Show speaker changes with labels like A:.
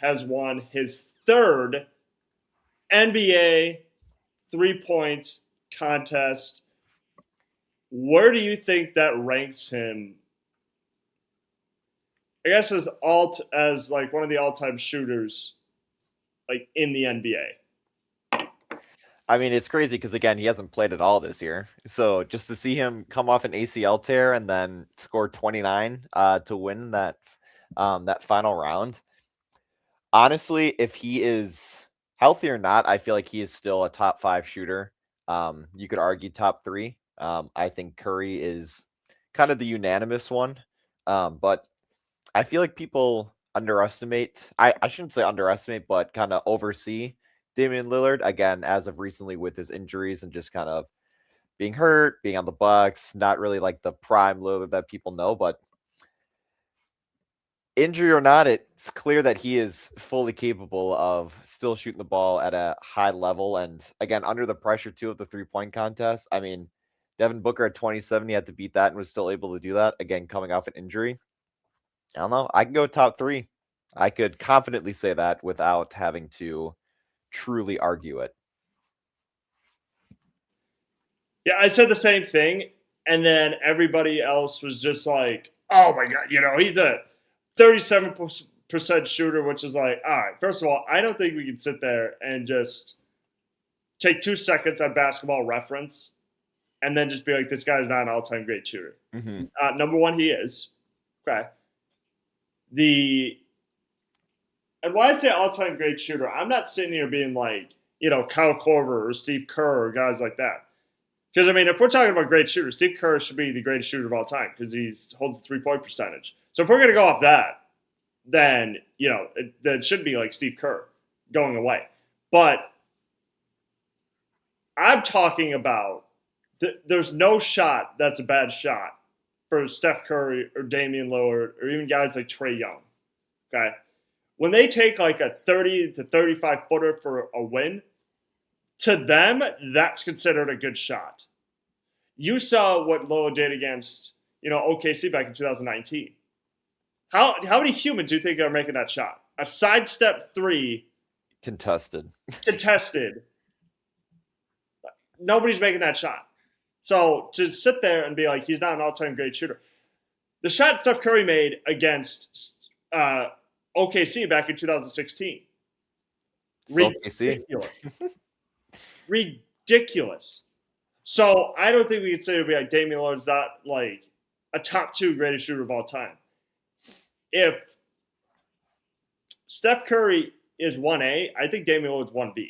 A: has won his third NBA three-point contest. Where do you think that ranks him? I guess as like one of the all-time shooters, like in the NBA.
B: I mean, it's crazy because again, he hasn't played at all this year. So just to see him come off an ACL tear and then score 29 to win that final round. Honestly, if he is healthy or not, I feel like he is still a top 5 shooter. You could argue top 3. I think Curry is kind of the unanimous one. But I feel like people underestimate, I shouldn't say underestimate, but kind of oversee Damian Lillard, again, as of recently with his injuries and just kind of being hurt, being on the Bucks, not really like the prime Lillard that people know, but injury or not, it's clear that he is fully capable of still shooting the ball at a high level. And again, under the pressure too of the 3-point contest. I mean, Devin Booker at 27, he had to beat that and was still able to do that. Again, coming off an injury. I don't know. I can go top 3. I could confidently say that without having to truly argue it.
A: Yeah, I said the same thing. And then everybody else was just like, oh my God, he's a 37% shooter, which is like, all right, first of all, I don't think we can sit there and just take 2 seconds on Basketball Reference and then just be like, this guy's not an all-time great shooter.
B: Mm-hmm.
A: Number one, he is. Okay. And why I say all-time great shooter, I'm not sitting here being like, Kyle Korver or Steve Kerr or guys like that. Because, I mean, if we're talking about great shooters, Steve Kerr should be the greatest shooter of all time because he holds the 3-point percentage. So if we're going to go off that, then, that should be like Steve Kerr going away. But I'm talking about there's no shot that's a bad shot for Steph Curry or Damian Lillard or even guys like Trae Young. Okay? When they take like a 30 to 35 footer for a win, to them, that's considered a good shot. You saw what Lillard did against, OKC back in 2019. How many humans do you think are making that shot? A sidestep 3.
B: Contested.
A: Nobody's making that shot. So to sit there and be like, he's not an all-time great shooter. The shot Steph Curry made against OKC back in 2016. Ridiculous. So I don't think we could say it would be like Damian Lillard's not like a top 2 greatest shooter of all time. If Steph Curry is 1A, I think Damian Lillard's 1B.